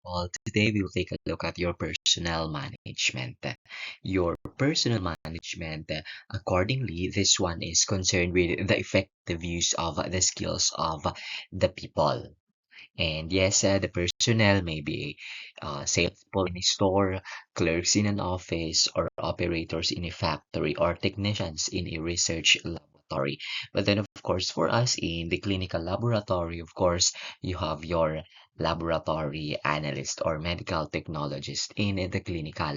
people. Today we'll take a look at your personal management. Your personal management, accordingly, this one is concerned with the effective use of the skills of the people. And yes, the personnel may be salespeople in a store, clerks in an office, or operators in a factory, or technicians in a research laboratory. But then, of course, for us in the clinical laboratory, of course, you have your laboratory analyst or medical technologist in the clinical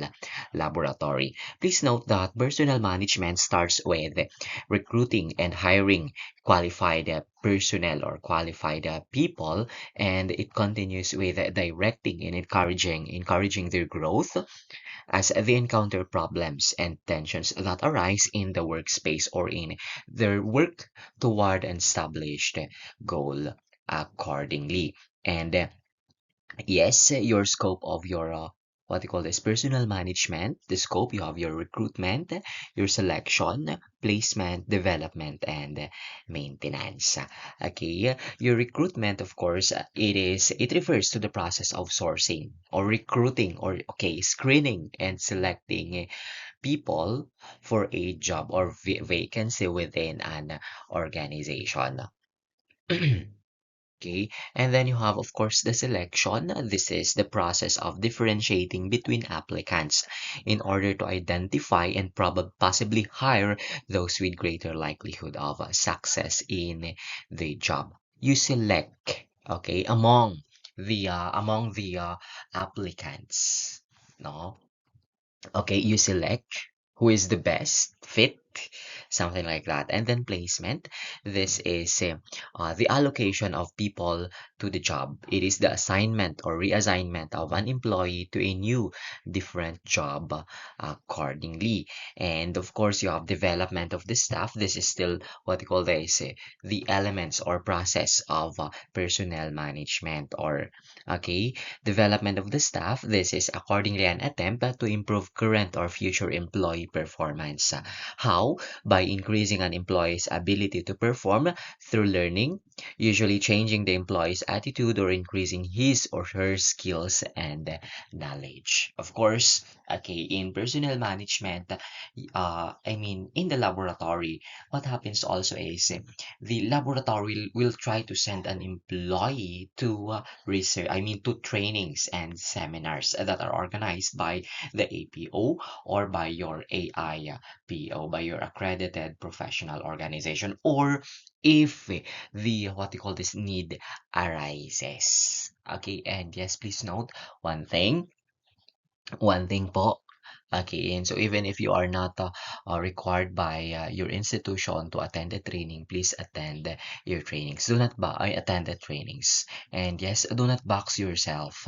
laboratory. Please note that personal management starts with recruiting and hiring qualified personnel or qualified people, and it continues with directing and encouraging their growth as they encounter problems and tensions that arise in the workspace or in their work toward an established goal accordingly. And yes, your scope of your what you call this personal management, the scope you have your recruitment, your selection, placement, development, and maintenance. Okay, your recruitment, of course, it refers to the process of sourcing or recruiting or screening and selecting people for a job or vacancy within an organization. Okay, and then you have, of course, the selection. This is the process of differentiating between applicants in order to identify and possibly hire those with greater likelihood of success in the job. You select, okay, among the applicants, no? Okay, you select who is the best fit, something like that. And then placement. This is the allocation of people to the job. It is the assignment or reassignment of an employee to a new, different job accordingly. And of course, you have development of the staff. This is still what you call this, the elements or process of personnel management or, okay, development of the staff. This is accordingly an attempt to improve current or future employee performance. How? By increasing an employee's ability to perform through learning, usually changing the employee's attitude or increasing his or her skills and knowledge. Of course, okay, in personnel management, in the laboratory, what happens also is the laboratory will try to send an employee to research, to trainings and seminars that are organized by the APO or by your AIPO, by your accredited professional organization, or if the what you call this need arises. Okay, and yes, please note one thing, one thing po. Okay, and so even if you are not required by your institution to attend the training, please attend your trainings. Do not attend the trainings. And yes, do not box yourself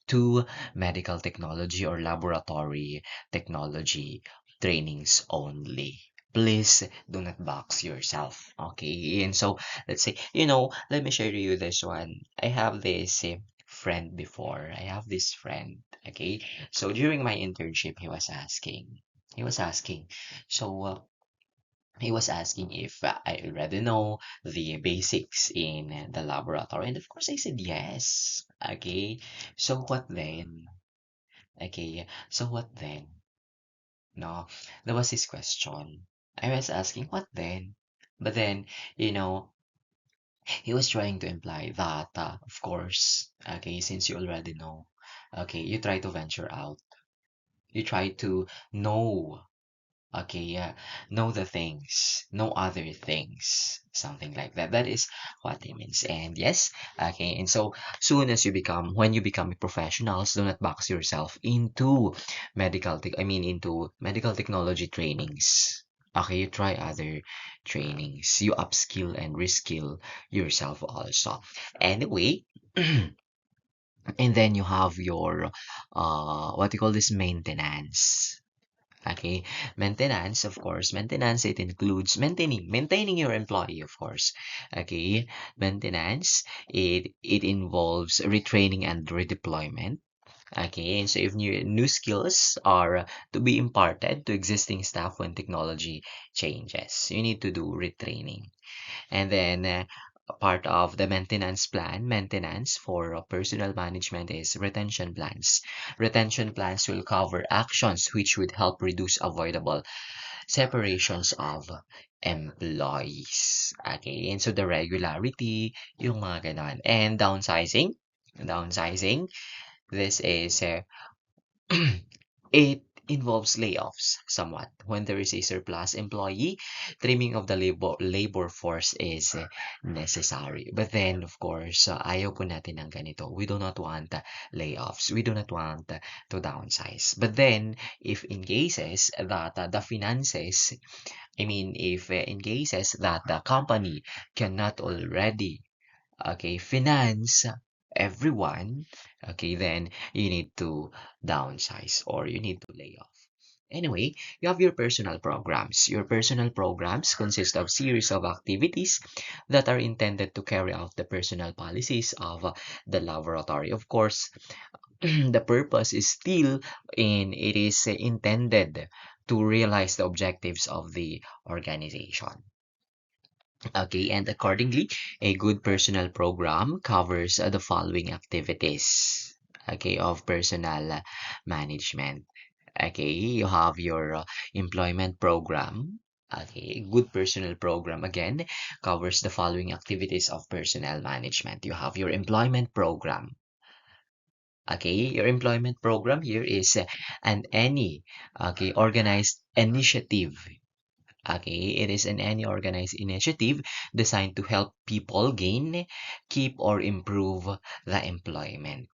to medical technology or laboratory technology trainings only. Please do not box yourself. Okay, and so let's say, let me share to you this one. I have this friend before. I have this friend. Okay, so during my internship, he was asking, so he was asking if I already know the basics in the laboratory. And of course, I said yes. Okay, so what then? Okay, so what then? No, that was his question. I was asking, what then? But then, you know, he was trying to imply that, of course, okay, since you already know, okay, you try to venture out. You try to know, okay, yeah, know the things, know other things, something like that. That is what it means. And yes, okay, and so when you become a professional, do not box yourself into into medical technology trainings. Okay, you try other trainings, you upskill and reskill yourself also. Anyway, and then you have your what you call this maintenance. Okay, maintenance, of course, maintenance, it includes maintaining your employee, of course. Okay, maintenance, it involves retraining and redeployment. Okay, and so if new skills are to be imparted to existing staff when technology changes, you need to do retraining. And then part of the maintenance for personal management is retention plans. Retention plans will cover actions which would help reduce avoidable separations of employees. Okay, and so the regularity, yung mga ganon. And downsizing, this is it involves layoffs somewhat. When there is a surplus employee, trimming of the labor force is necessary. But then, of course, ayaw po natin ng ganito. We do not want layoffs. We do not want to downsize. But then, if in cases that the finances, if in cases that the company cannot already finance everyone, then you need to downsize or you need to lay off. Anyway, you have your personal programs. Your personal programs consist of series of activities that are intended to carry out the personal policies of the laboratory. Of course, the purpose is still in it is intended to realize the objectives of the organization. Okay, and accordingly, a good personal program covers the following activities, of personal management. Okay, you have your employment program. Okay, a good personal program again covers the following activities of personnel management. You have your employment program. Okay, your employment program here is any organized initiative. Okay, it is any organized initiative designed to help people gain, keep, or improve the employment.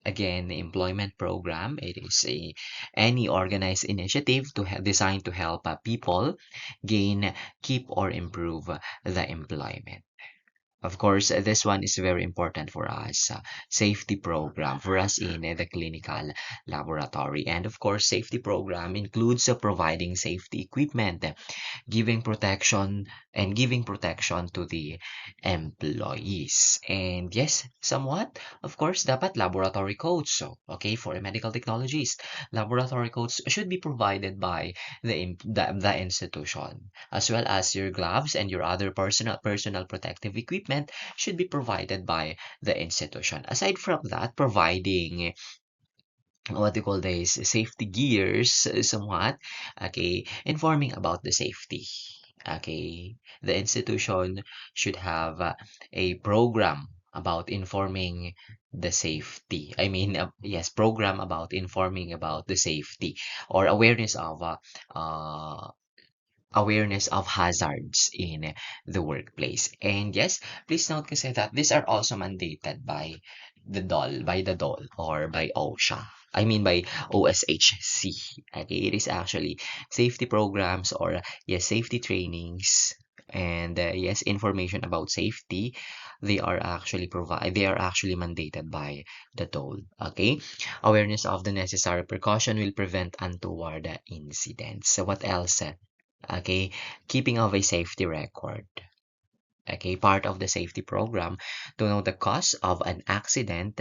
Again, the employment program, it is any organized initiative designed to help people gain, keep, or improve the employment. Of course, this one is very important for us. Safety program for us in the clinical laboratory. And of course, safety program includes providing safety equipment, giving protection to the employees. And yes, somewhat, of course, dapat laboratory coats. So, okay, for a medical technologist, laboratory coats should be provided by the institution, as well as your gloves and your other personal protective equipment should be provided by the institution. Aside from that, providing what do you call this safety gears somewhat, informing about the safety. The institution should have a program about informing the safety. Yes, program about informing about the safety or uh, awareness of hazards in the workplace. And yes, please note kasi that these are also mandated by the DOL or by OSHA. By OSHC. Okay, it is actually safety programs or yes, safety trainings and yes, information about safety. They are actually mandated by the DOL. Okay, awareness of the necessary precaution will prevent untoward incidents. So what else? Okay, keeping of a safety record. Okay, part of the safety program to know the cause of an accident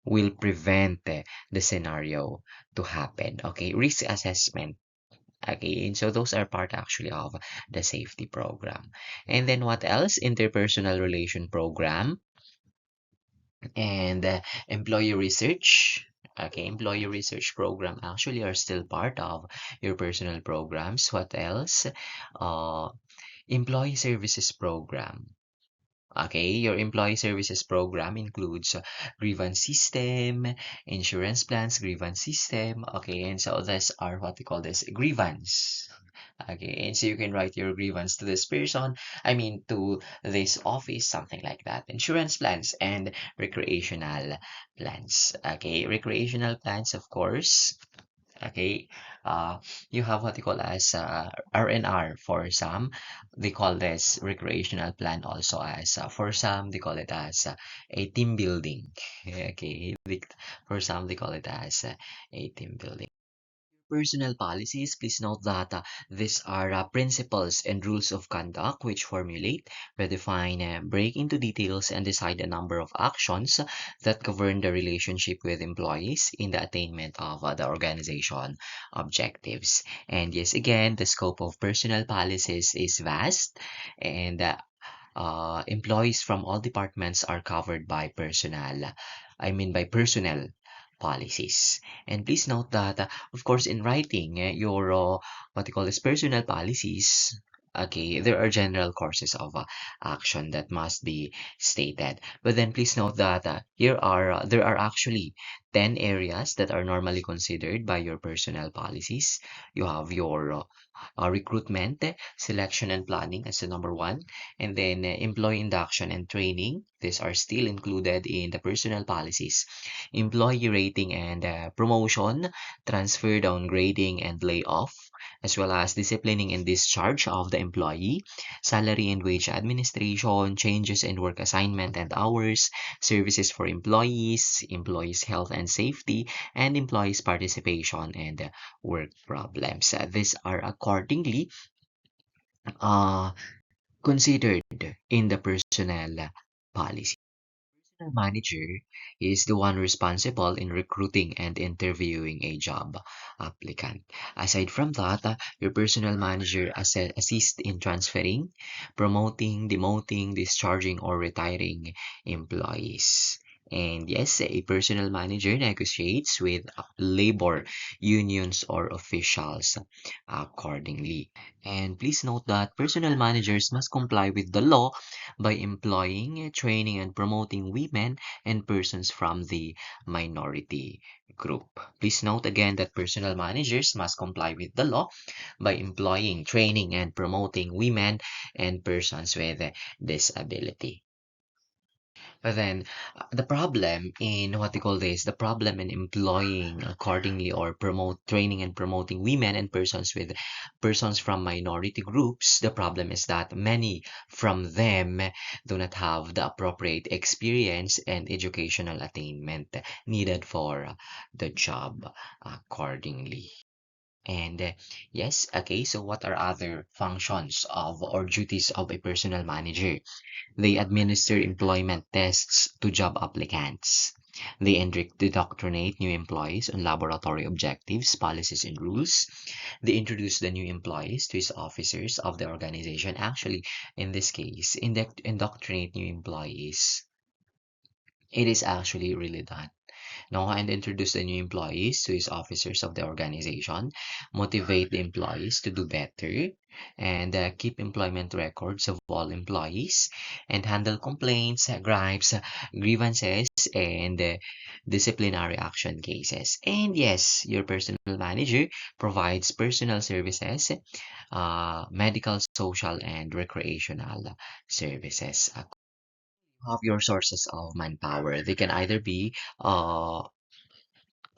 will prevent the scenario to happen. Okay, risk assessment. Okay, and so those are part actually of the safety program. And then what else? Interpersonal relation program and employee research. Okay, employee research program actually are still part of your personal programs. What else? Uh, Employee services program. Okay, your employee services program includes grievance system, insurance plans, grievance system. Okay, and so these are what we call this grievance. Okay, and so you can write your grievance to this person, to this office, something like that. Insurance plans and recreational plans. Okay, recreational plans, of course. Okay, you have what you call as R&R for some. They call this recreational plan also as for some they call it as a team building. Okay, for some they call it as a team building. Personal policies, please note that these are principles and rules of conduct which formulate, redefine, break into details, and decide a number of actions that govern the relationship with employees in the attainment of the organization objectives. And yes, again, the scope of personal policies is vast, and employees from all departments are covered by by personnel policies. And please note that, of course, in writing your what you call this personnel policies, okay, there are general courses of action that must be stated. But then please note that there are actually 10 areas that are normally considered by your personnel policies. You have your recruitment, selection and planning as the number one, and then employee induction and training. These are still included in the personnel policies. Employee rating and promotion, transfer, downgrading, and layoff, as well as disciplining and discharge of the employee, salary and wage administration, changes in work assignment and hours, services for employees, employees' health and safety, and employees' participation and work problems. These are accordingly uh, considered in the personnel policy. The manager is the one responsible in recruiting and interviewing a job applicant. Aside from that, your personal manager assists in transferring, promoting, demoting, discharging, or retiring employees. And yes, a personal manager negotiates with labor unions or officials accordingly. And please note that personal managers must comply with the law by employing, training, and promoting women and persons from the minority group. Please note again that personal managers must comply with the law by employing, training, and promoting women and persons with disability. But then the problem in what they call this, the problem in employing accordingly or promote training and promoting women and persons from minority groups, the problem is that many from them do not have the appropriate experience and educational attainment needed for the job accordingly. And yes, okay, so what are other functions of or duties of a personal manager? They administer employment tests to job applicants. They indoctrinate new employees on laboratory objectives, policies, and rules. They introduce the new employees to his officers of the organization. Actually, in this case, indoctrinate new employees. It is actually really done. No, and introduce the new employees to his officers of the organization, motivate the employees to do better, and keep employment records of all employees, and handle complaints, gripes, grievances, and disciplinary action cases. And yes, your personal manager provides personal services, medical, social, and recreational services. Of your sources of manpower. They can either be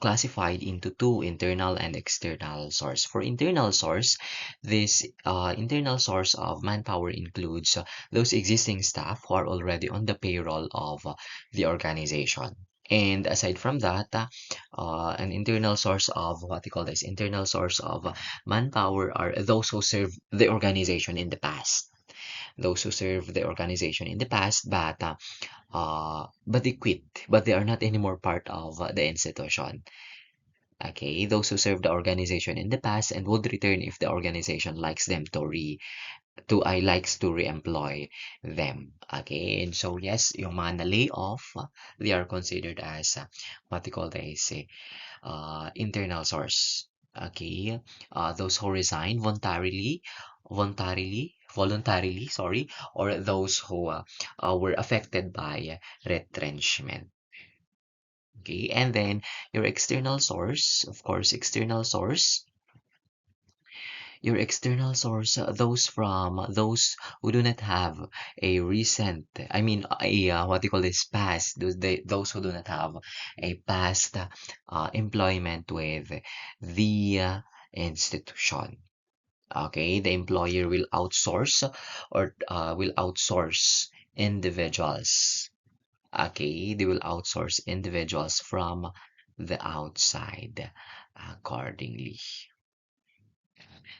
classified into two, internal and external source. For internal source, this internal source of manpower includes those existing staff who are already on the payroll of the organization. And aside from that, an internal source of what we call this internal source of manpower are those who serve the organization in the past. Those who serve the organization in the past, but they quit, but they are not anymore part of the institution. Okay, those who served the organization in the past and would return if the organization likes them likes to re-employ them. Okay, and so yes, yung mga na-lay off, they are considered as what they call this internal source. Okay, those who resign voluntarily, sorry, or those who were affected by retrenchment. Okay, and then your external source, of course, those who do not have a recent, I mean, what do you call this, past, those who do not have a past employment with the institution. Okay, the employer will outsource individuals. Okay, they will outsource individuals from the outside accordingly.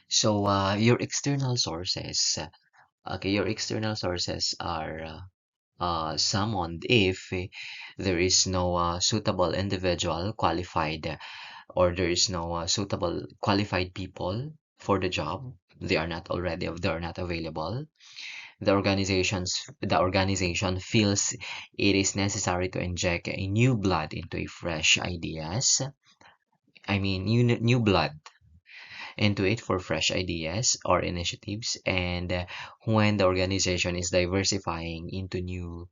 So your external sources are summoned if there is no suitable individual qualified or there is no suitable qualified people for the job. They are not available. The organization feels it is necessary to inject a new blood into a fresh ideas. I mean, new blood into it for fresh ideas or initiatives, and when the organization is diversifying into new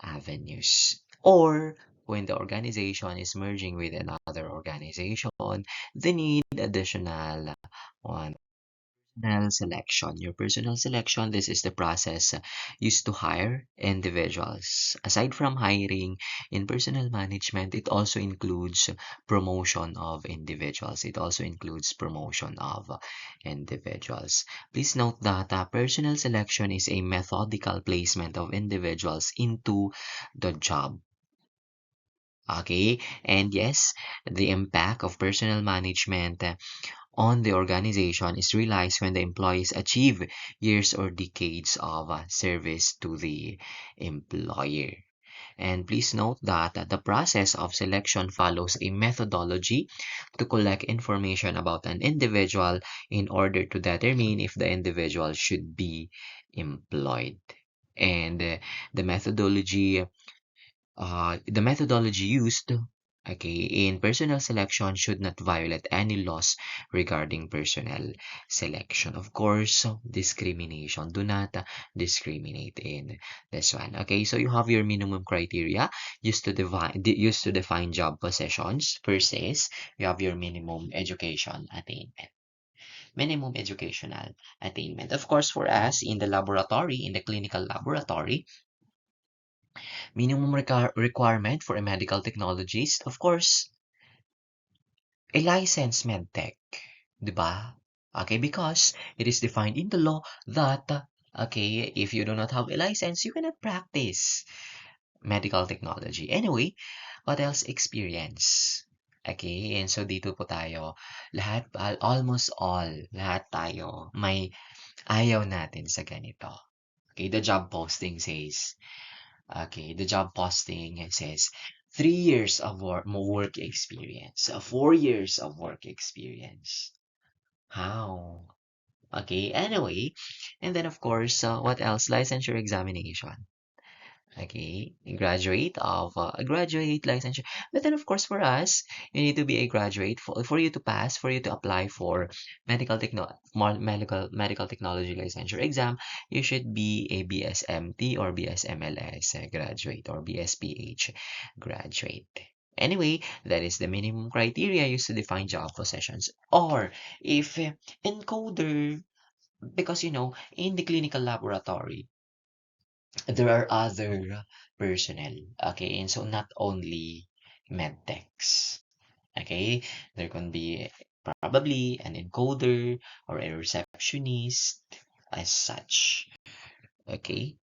avenues, or when the organization is merging with another organization, they need additional one. Personal selection. Your personal selection, this is the process used to hire individuals. Aside from hiring in personal management, it also includes promotion of individuals. It also includes promotion of individuals. Please note that personal selection is a methodical placement of individuals into the job. Okay, and yes, the impact of personal management on the organization is realized when the employees achieve years or decades of service to the employer. And please note that the process of selection follows a methodology to collect information about an individual in order to determine if the individual should be employed. And the methodology used, okay, in personnel selection should not violate any laws regarding personnel selection. Of course, discrimination. Do not discriminate in this one. Okay, so you have your minimum criteria used to define job positions. First is you have your minimum education attainment. Minimum educational attainment. Of course, for us in the laboratory, in the clinical laboratory, minimum requirement for a medical technologist, of course, a licensed medtech, 'di ba? Okay, because it is defined in the law that, okay, if you do not have a license, you cannot practice medical technology. Anyway, what else? Experience. Okay, and so dito po tayo, almost all, lahat tayo, may ayaw natin sa ganito. Okay, the job posting says, okay, the job posting says 3 years of work experience, 4 years of work experience. How? Okay, anyway, and then of course, what else? Licensure examination. Okay, a graduate licensure. But then, of course, for us, you need to be a graduate for you to pass, for you to apply for medical technology licensure exam. You should be a BSMT or BSMLS graduate or BSPH graduate. Anyway, that is the minimum criteria used to define job positions. Or if encoder, because in the clinical laboratory there are other personnel. Okay, and so not only medtechs. Okay, there can be probably an encoder or a receptionist as such. Okay,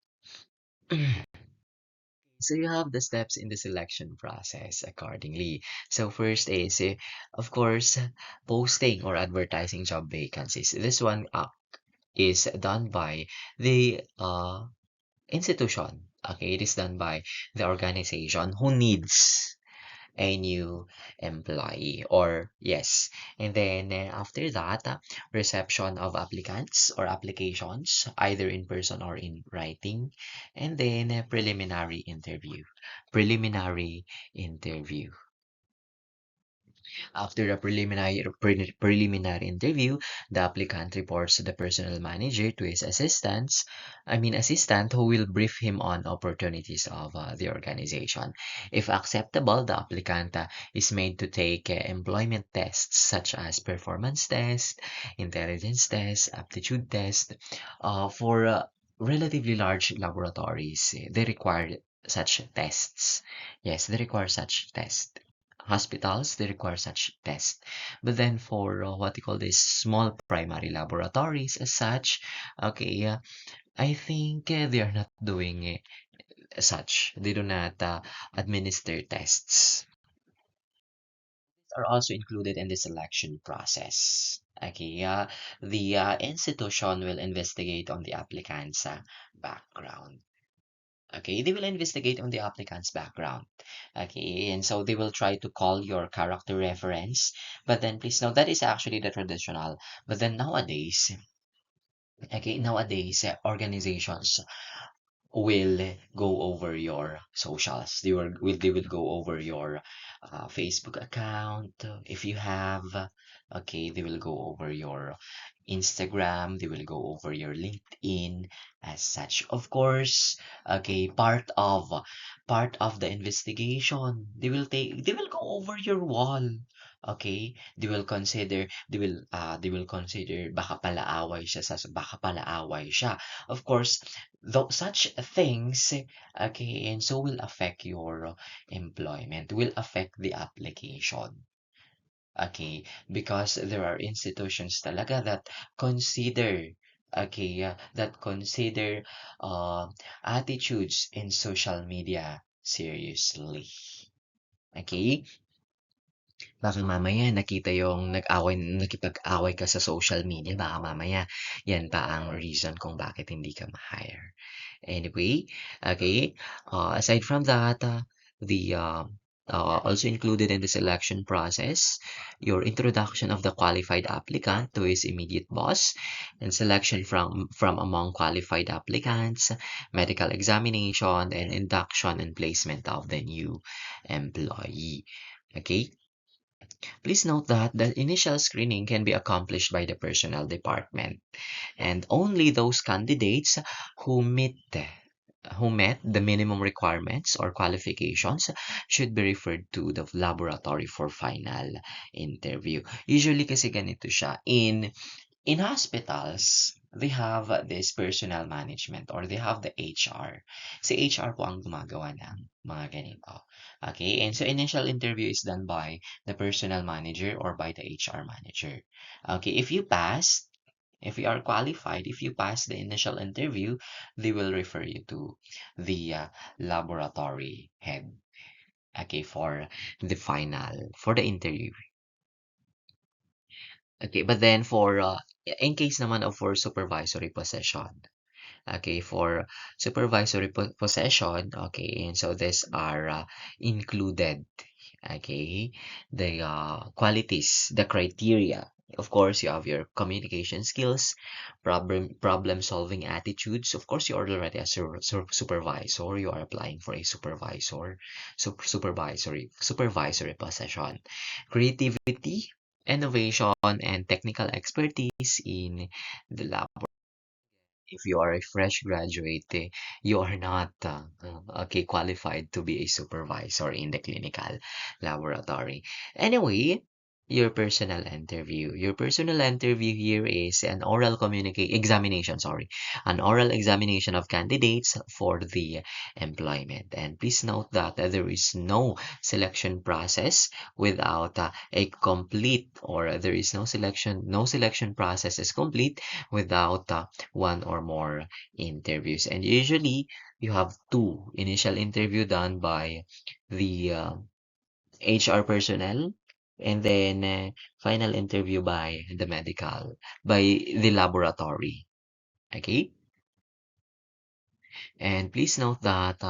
so you have the steps in the selection process accordingly. So first is, of course, posting or advertising job vacancies. This one is done by the institution. Okay, it is done by the organization who needs a new employee, or yes. And then after that, reception of applicants or applications, either in person or in writing. And then preliminary interview. Preliminary interview. After the preliminary interview, the applicant reports to the personnel manager to his assistant who will brief him on opportunities of the organization. If acceptable, the applicant is made to take employment tests such as performance test, intelligence test, aptitude test. For relatively large laboratories, they require such tests. Yes, they require such tests. Hospitals, they require such tests. But then for what you call this small primary laboratories as such, okay, I think they are not doing such. They do not administer tests. Are also included in the selection process. Okay, the institution will investigate on the applicant's background. Okay, they will investigate on the applicant's background. Okay, and so they will try to call your character reference. But then please note that is actually the traditional. But then nowadays, Okay, nowadays, organizations will go over your socials. They will go over your Facebook account if you have. Okay, they will go over your Instagram. They will go over your LinkedIn as such. Of course, okay, part of the investigation. They will go over your wall. Okay, they will consider baka pala away siya sa baka pala away siya. Of course, though such things, okay, and so will affect your employment, will affect the application. Okay, because there are institutions talaga that consider, okay, that consider attitudes in social media seriously. Okay? Baka mamaya nakita yung nakipag-away ka sa social media, baka mamaya yan pa ang reason kung bakit hindi ka ma-hire. Anyway, okay, aside from that, also included in the selection process, your introduction of the qualified applicant to his immediate boss, and selection from among qualified applicants, medical examination, and induction and placement of the new employee. Okay, please note that the initial screening can be accomplished by the personnel department, and only those candidates who meet who met the minimum requirements or qualifications should be referred to the laboratory for final interview. Usually kasi ganito siya. In hospitals, they have this personal management or they have the HR. Si HR po ang gumagawa ng mga ganito. Okay, and so initial interview is done by the personal manager or by the HR manager. Okay, if you are qualified, if you pass the initial interview, they will refer you to the laboratory head. Okay, for the interview. Okay, but then in case naman of for supervisory position. Okay, for supervisory possession, okay, and so these are included, okay, the qualities, the criteria. Of course, you have your communication skills, problem solving attitudes. Of course, you are already a supervisor. You are applying for a supervisory position. Creativity, innovation, and technical expertise in the lab. If you are a fresh graduate, you are not okay qualified to be a supervisor in the clinical laboratory. Anyway, your personal interview here is an oral communicate examination, sorry, an oral examination of candidates for the employment. And please note that there is no selection process without a complete, or there is no selection process is complete without one or more interviews. And usually, you have two initial interview done by the HR personnel, and then final interview by the laboratory. Okay? And please note that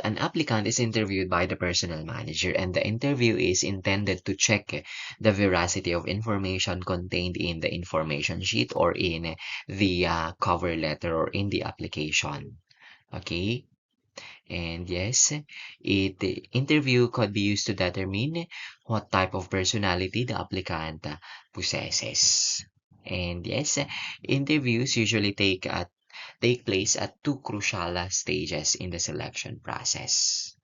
an applicant is interviewed by the personnel manager, and the interview is intended to check the veracity of information contained in the information sheet or in the cover letter or in the application. Okay, and yes, the interview could be used to determine what type of personality the applicant possesses. And yes, interviews usually take place at two crucial stages in the selection process.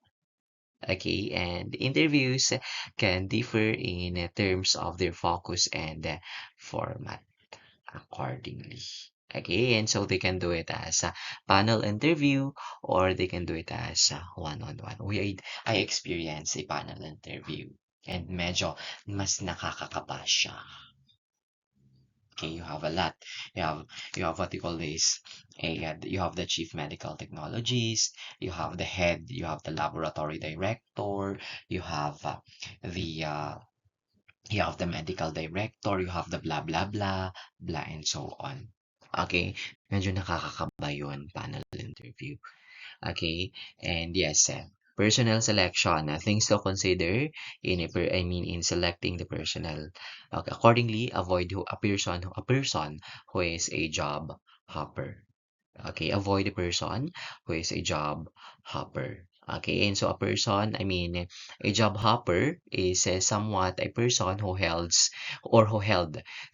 Okay, and interviews can differ in terms of their focus and format accordingly. Okay, and so they can do it as a panel interview or they can do it as a one-on-one. I experienced a panel interview and medyo mas nakakakaba siya. Okay, you have a lot. You have what you call this. You have the chief medical technologist. You have the head. You have the laboratory director. You have the uh, you have the medical director. You have the blah blah blah blah and so on. Okay, medyo nakakakaba yun panel interview. Okay, and yes, Personnel selection, things to consider in selecting the personnel. Okay, accordingly, avoid a person who is a job hopper. Okay, avoid a person who is a job hopper. Okay, and so a job hopper is somewhat a person who held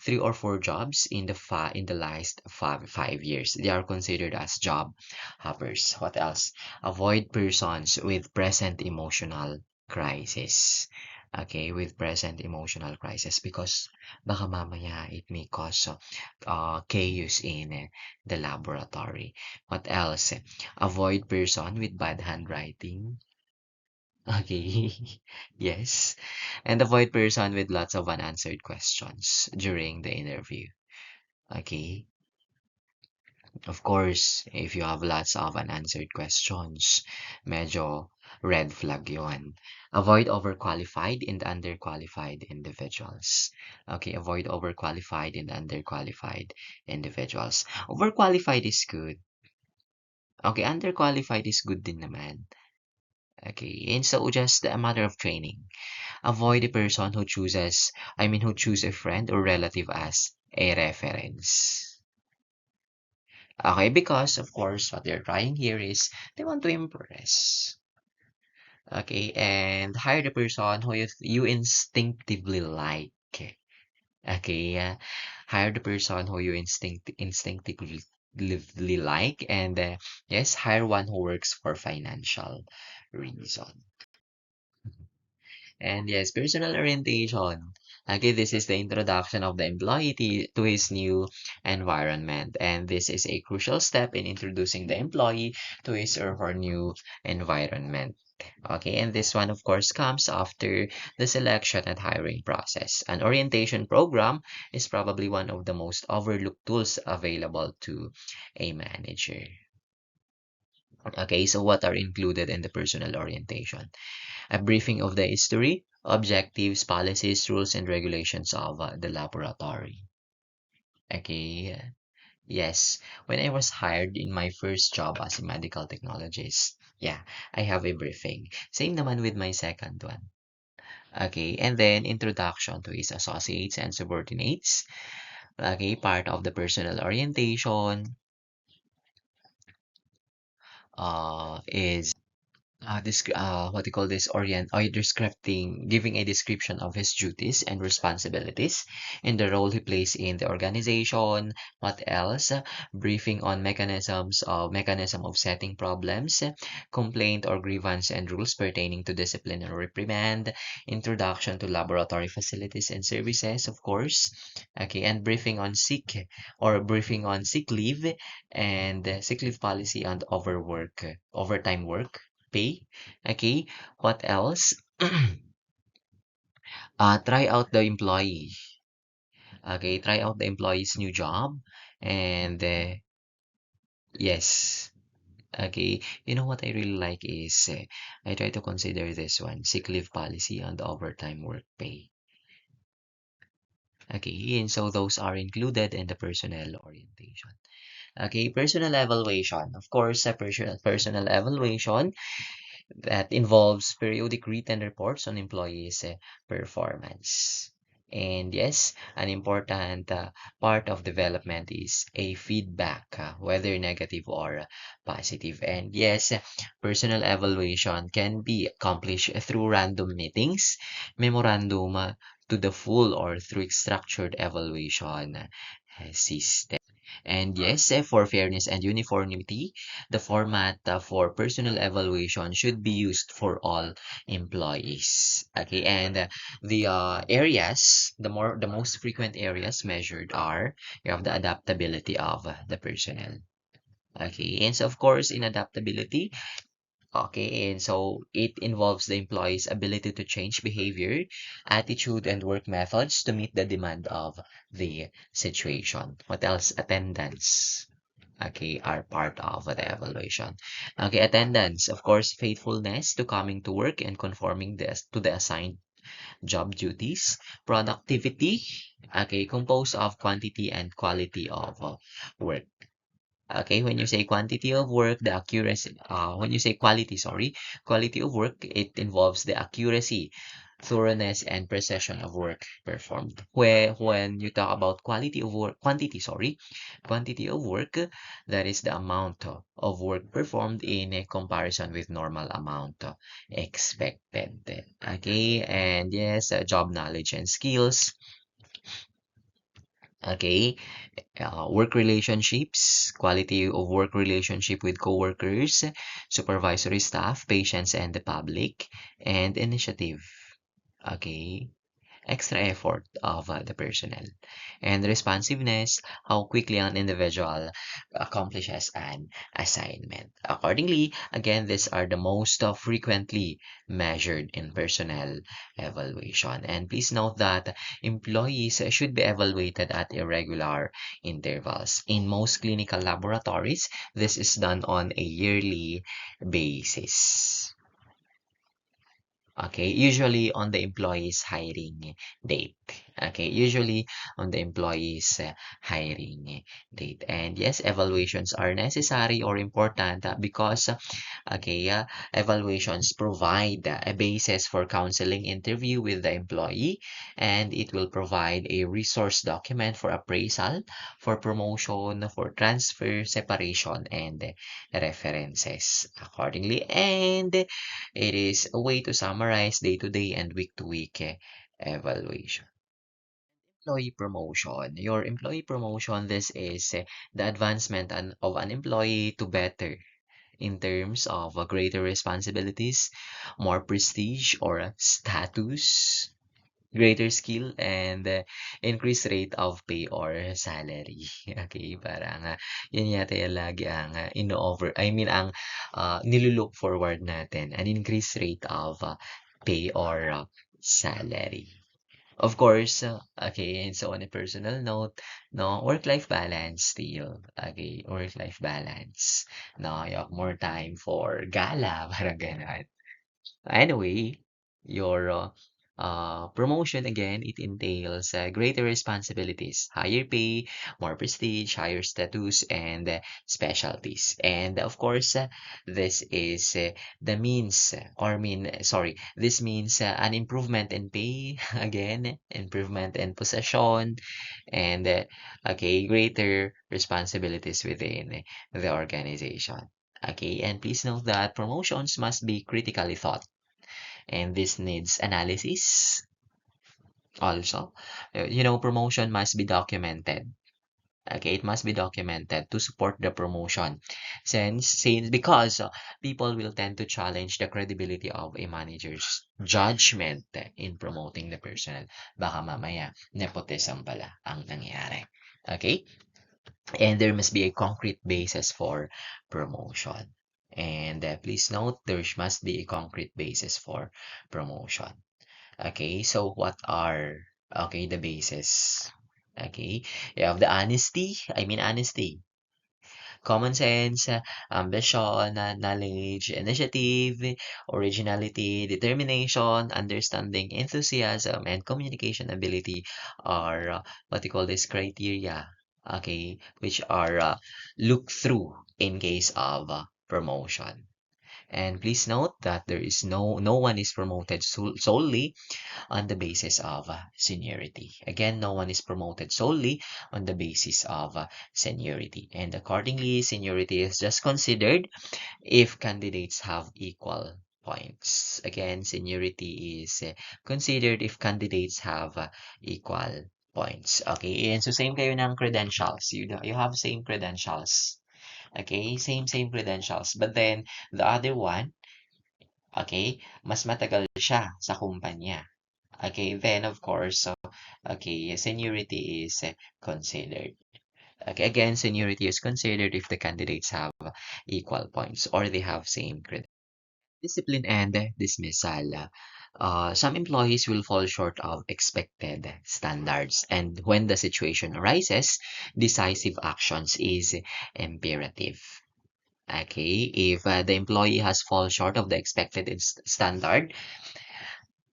3 or 4 jobs in the last 5 years. They are considered as job hoppers. What else? Avoid persons with present emotional crisis. Okay, with present emotional crisis because baka mamaya it may cause chaos in the laboratory. What else? Avoid person with bad handwriting. Okay. Yes. And avoid person with lots of unanswered questions during the interview. Okay. Of course, if you have lots of unanswered questions, medyo red flag yon. Avoid overqualified and underqualified individuals. Okay, avoid overqualified and underqualified individuals. Overqualified is good. Okay, underqualified is good din naman. Okay, and so just a matter of training. Avoid a person who choose a friend or relative as a reference. Okay, because of course what they're trying here is they want to impress. Okay, and hire the person who you instinctively like. Okay, hire the person who you instinctively like, and yes, hire one who works for financial reason. And yes, personal orientation. Okay, this is the introduction of the employee to his new environment. And this is a crucial step in introducing the employee to his or her new environment. Okay, and this one, of course, comes after the selection and hiring process. An orientation program is probably one of the most overlooked tools available to a manager. Okay, so what are included in the personal orientation? A briefing of the history, objectives, policies, rules, and regulations of the laboratory. Okay, yes. When I was hired in my first job as a medical technologist, yeah, I have a briefing. Same naman with my second one. Okay, and then introduction to his associates and subordinates. Okay, part of the personal orientation is what do you call this descripting giving a description of his duties and responsibilities and the role he plays in the organization. What else? Briefing on mechanism of setting problems, complaint or grievance and rules pertaining to discipline or reprimand, introduction to laboratory facilities and services, of course. Okay, and briefing on sick leave and sick leave policy and overtime work pay. Okay, what else? Try out the employee. Okay, try out the employee's new job. And yes, okay. You know what I really like is I try to consider this one, sick leave policy and overtime work pay. Okay, and so those are included in the personnel orientation. Okay, personal evaluation. Of course, a personal evaluation that involves periodic written reports on employees' performance. And yes, an important part of development is a feedback, whether negative or positive. And yes, personal evaluation can be accomplished through random meetings, memorandum to the full, or through structured evaluation system. And yes, for fairness and uniformity, the format for personal evaluation should be used for all employees. Okay, and the most frequent areas measured are you have the adaptability of the personnel. Okay, and so of course in adaptability, okay, and so it involves the employee's ability to change behavior, attitude, and work methods to meet the demand of the situation. What else? Attendance. Okay, are part of the evaluation. Okay, attendance, of course, faithfulness to coming to work and conforming to the assigned job duties. Productivity, okay, composed of quantity and quality of work. Okay, when you say quantity of work, the accuracy, when you say quality, sorry, quality of work, it involves the accuracy, thoroughness, and precision of work performed. Where when you talk about quality of work, quantity, sorry, quantity of work, that is the amount of work performed in a comparison with normal amount expected. Okay, and yes, job knowledge and skills. Okay, work relationships, quality of work relationship with coworkers, supervisory staff, patients, and the public, and initiative. Okay, extra effort of the personnel, and responsiveness, how quickly an individual accomplishes an assignment. Accordingly, again, these are the most frequently measured in personnel evaluation. And please note that employees should be evaluated at irregular intervals. In most clinical laboratories, this is done on a yearly basis. Okay, usually on the employee's hiring date. Okay, usually on the employee's hiring date. And yes, evaluations are necessary or important because okay, evaluations provide a basis for counseling interview with the employee, and it will provide a resource document for appraisal, for promotion, for transfer, separation, and references accordingly. And it is a way to summarize day-to-day and week-to-week evaluation. Employee promotion. Your employee promotion, this is the advancement of an employee to better in terms of greater responsibilities, more prestige or status, greater skill, and increased rate of pay or salary. Okay, parang yun yata yung lagi ang ino-over, I mean, ang nilulook forward natin, an increased rate of pay or salary. Of course, okay, and so on a personal note, no, work-life balance still. Okay, work-life balance. No, you have more time for gala, parang ganon. Anyway, your promotion again, it entails greater responsibilities, higher pay, more prestige, higher status, and specialties. And of course, this is the means, or mean, sorry, this means an improvement in pay, again, improvement in possession, and okay, greater responsibilities within the organization. Okay, and please note that promotions must be critically thought, and this needs analysis also. Promotion must be documented. Okay, it must be documented to support the promotion. Since because people will tend to challenge the credibility of a manager's judgment in promoting the personnel. Baka mamaya nepotism pala ang nangyayari. Okay? And there must be a concrete basis for promotion. And please note, there must be a concrete basis for promotion. Okay, so what are, okay, the basis? Okay, you have the honesty, common sense, ambition, knowledge, initiative, originality, determination, understanding, enthusiasm, and communication ability are what you call this criteria, okay, which are looked through in case of promotion. And please note that there is no one is promoted solely on the basis of seniority. Again, no one is promoted solely on the basis of seniority. And accordingly, seniority is just considered if candidates have equal points. Again, seniority is considered if candidates have equal points. Okay, and so same kayo ng credentials. You have same credentials. Okay, same credentials. But then, the other one, okay, mas matagal siya sa kumpanya. Okay, then of course, so, okay, seniority is considered. Okay, again, seniority is considered if the candidates have equal points or they have same credit. Discipline and dismissal. Some employees will fall short of expected standards, and when the situation arises, decisive actions is imperative. Okay, if the employee has fall short of the expected standard,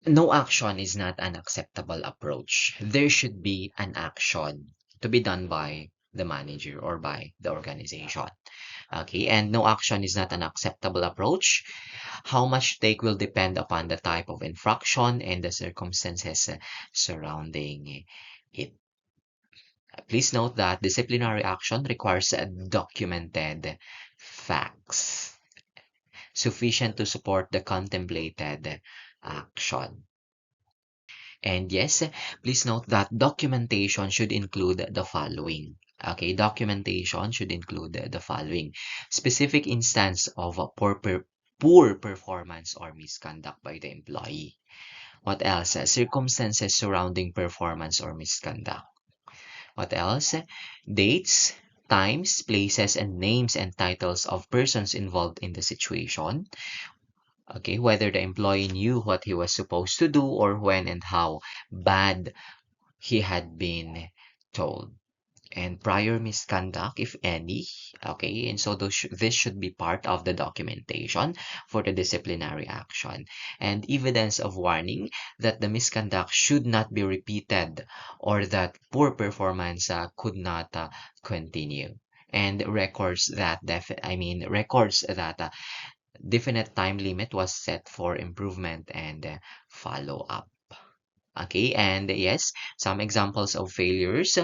no action is not an acceptable approach. There should be an action to be done by the manager or by the organization. Okay, and no action is not an acceptable approach. How much take will depend upon the type of infraction and the circumstances surrounding it. Please note that disciplinary action requires documented facts sufficient to support the contemplated action. And yes, please note that documentation should include the following. Okay, documentation should include the following. Specific instance of a poor performance or misconduct by the employee. What else? Circumstances surrounding performance or misconduct. What else? Dates, times, places, and names and titles of persons involved in the situation. Okay, whether the employee knew what he was supposed to do or when and how bad he had been told. And prior misconduct, if any. Okay, and so this should be part of the documentation for the disciplinary action. And evidence of warning that the misconduct should not be repeated or that poor performance could not continue. And records that definite time limit was set for improvement and follow up. Okay, and yes, some examples of failures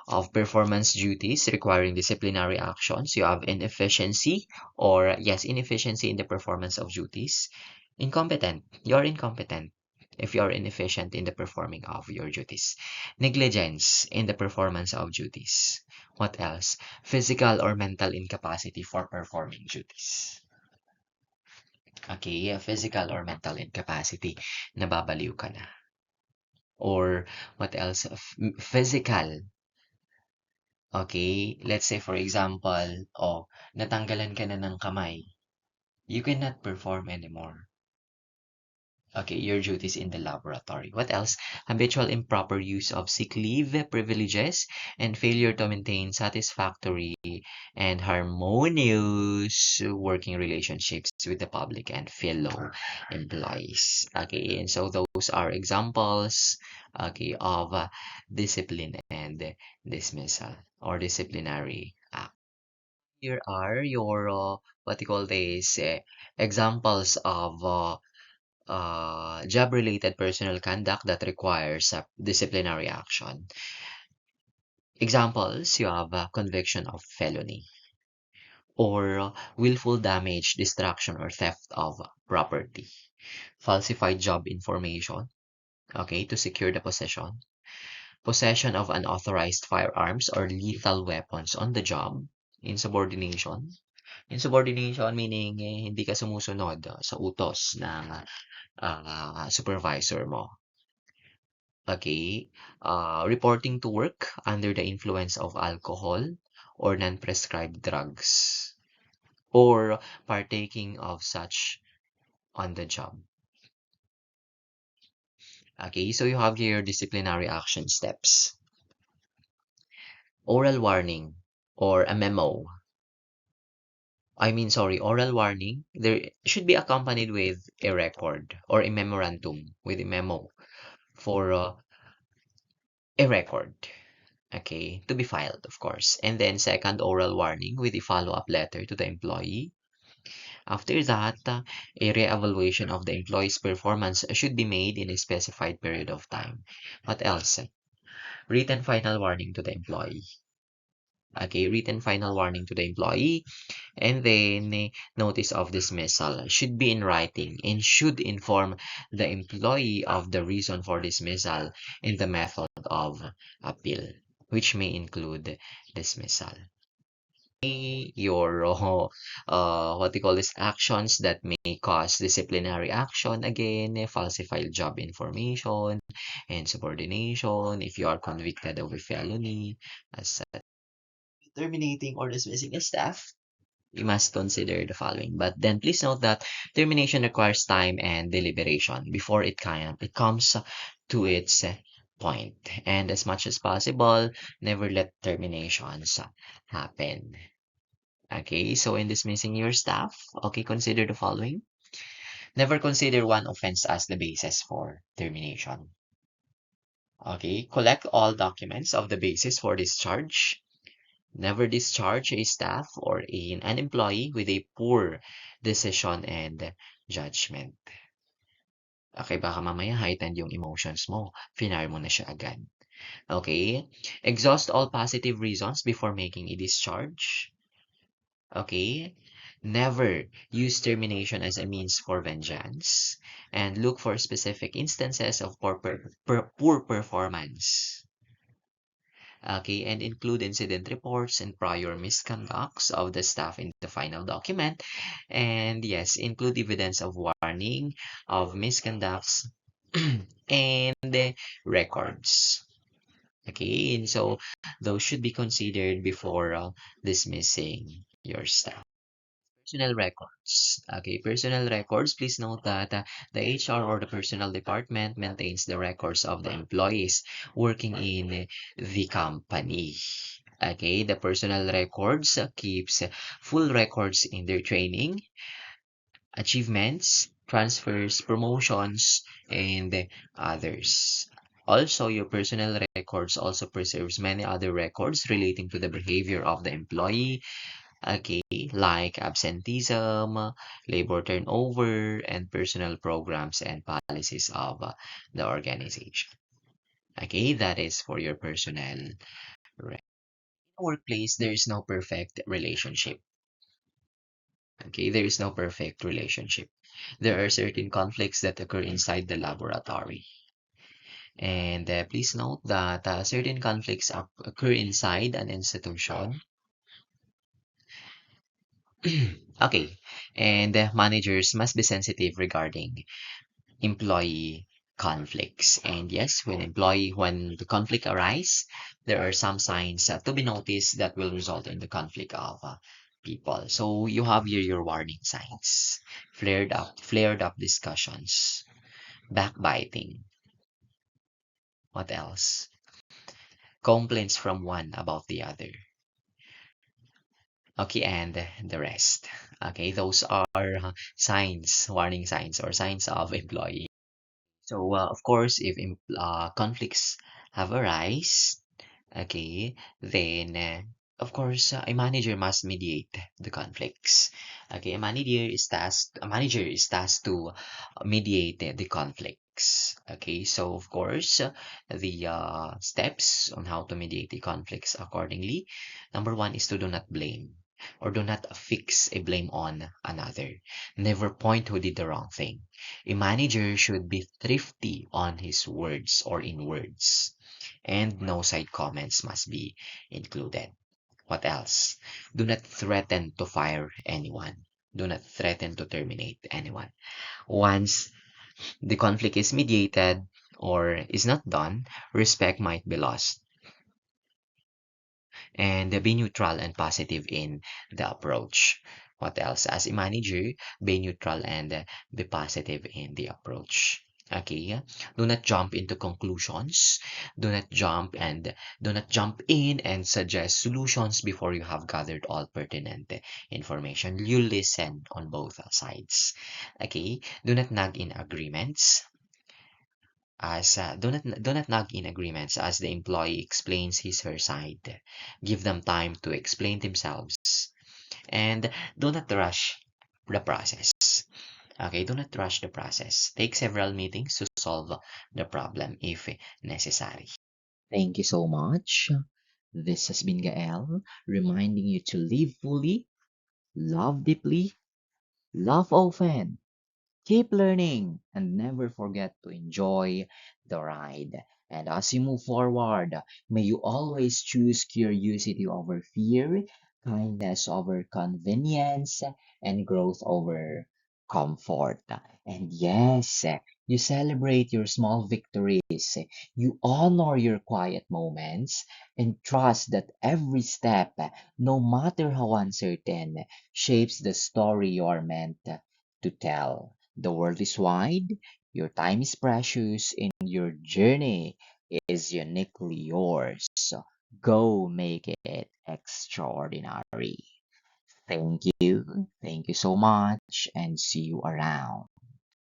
of performance duties requiring disciplinary actions. You have inefficiency or yes, inefficiency in the performance of duties. Incompetent. You're incompetent if you're inefficient in the performing of your duties. Negligence in the performance of duties. What else? Physical or mental incapacity for performing duties. Okay, physical or mental incapacity. Nababaliw ka na. Or what else? Physical. Okay, let's say for example, oh, natanggalan ka na ng kamay. You cannot perform anymore. Okay, your duties in the laboratory. What else? Habitual improper use of sick leave privileges and failure to maintain satisfactory and harmonious working relationships with the public and fellow employees. Okay, and so those are examples, okay, of discipline and dismissal or disciplinary act. Here are your what you call this examples of job-related personal conduct that requires disciplinary action. Examples, you have conviction of felony or willful damage, destruction, or theft of property. Falsified job information, okay, to secure the possession. Possession of unauthorized firearms or lethal weapons on the job. Insubordination. Insubordination meaning hindi ka sumusunod sa utos ng supervisor mo. Okay, reporting to work under the influence of alcohol or non-prescribed drugs or partaking of such on the job. Okay, so you have here disciplinary action steps. Oral warning or a memo. Oral warning. There should be accompanied with a record or a memorandum with a memo for a record. Okay, to be filed, of course. And then second, oral warning with a follow-up letter to the employee. After that, a re-evaluation of the employee's performance should be made in a specified period of time. What else? Written final warning to the employee. Okay, written final warning to the employee. And then notice of dismissal should be in writing and should inform the employee of the reason for dismissal and the method of appeal, which may include dismissal. Your what do you call this actions that may cause disciplinary action again, falsified job information and subordination if you are convicted of a felony as terminating or dismissing a staff. You must consider the following. But then please note that termination requires time and deliberation before it comes to its point. And as much as possible, never let terminations happen. Okay, so in dismissing your staff, okay, consider the following. Never consider one offense as the basis for termination. Okay, collect all documents of the basis for discharge. Never discharge a staff or an employee with a poor decision and judgment. Okay, baka mamaya heightened yung emotions mo, finire mo na siya agad. Okay? Exhaust all positive reasons before making a discharge. Okay? Never use termination as a means for vengeance. And look for specific instances of poor performance. Okay, and include incident reports and prior misconducts of the staff in the final document. And yes, include evidence of warning, of misconducts, and records. Okay, and so those should be considered before dismissing your staff. Personal records. Okay, personal records. Please note that the HR or the personnel department maintains the records of the employees working in the company. Okay, the personal records keeps full records in their training, achievements, transfers, promotions, and others. Also, your personal records also preserves many other records relating to the behavior of the employee, okay, like absenteeism, labor turnover, and personal programs and policies of the organization. Okay, that is for your personnel. Right. Workplace, there is no perfect relationship. Okay, there is no perfect relationship. There are certain conflicts that occur inside the laboratory. And please note that certain conflicts occur inside an institution. Okay, and managers must be sensitive regarding employee conflicts. And yes, when the conflict arise, there are some signs to be noticed that will result in the conflict of people. So you have here your warning signs: flared up discussions, backbiting. What else? Complaints from one about the other. Okay, and the rest. Okay, those are signs, warning signs, or signs of employee. So, of course, if conflicts have arise, okay, then of course a manager must mediate the conflicts. Okay, a manager is tasked to mediate the conflicts. Okay, so of course the steps on how to mediate the conflicts accordingly. Number one is to do not blame or do not fix a blame on another. Never point who did the wrong thing. A manager should be thrifty on his words or in words, and no side comments must be included. What else? Do not threaten to fire anyone. Do not threaten to terminate anyone. Once the conflict is mediated or is not done, respect might be lost. And be neutral and positive in the approach. What else? As a manager, be neutral and be positive in the approach. Okay, do not jump into conclusions. Do not jump and do not jump in and suggest solutions before you have gathered all pertinent information. You listen on both sides. Okay, do not nag in agreements as do not nag in agreements as the employee explains his her side. Give them time to explain themselves, and do not rush the process. Okay, do not rush the process. Take several meetings to solve the problem if necessary. Thank you so much. This has been Gael, reminding you to live fully, love deeply, love often, keep learning, and never forget to enjoy the ride. And as you move forward, may you always choose curiosity over fear, kindness over convenience, and growth over comfort. And yes, you celebrate your small victories, you honor your quiet moments, and trust that every step, no matter how uncertain, shapes the story you are meant to tell. The world is wide, your time is precious, and your journey is uniquely yours. So go make it extraordinary. Thank you. Thank you so much, and see you around.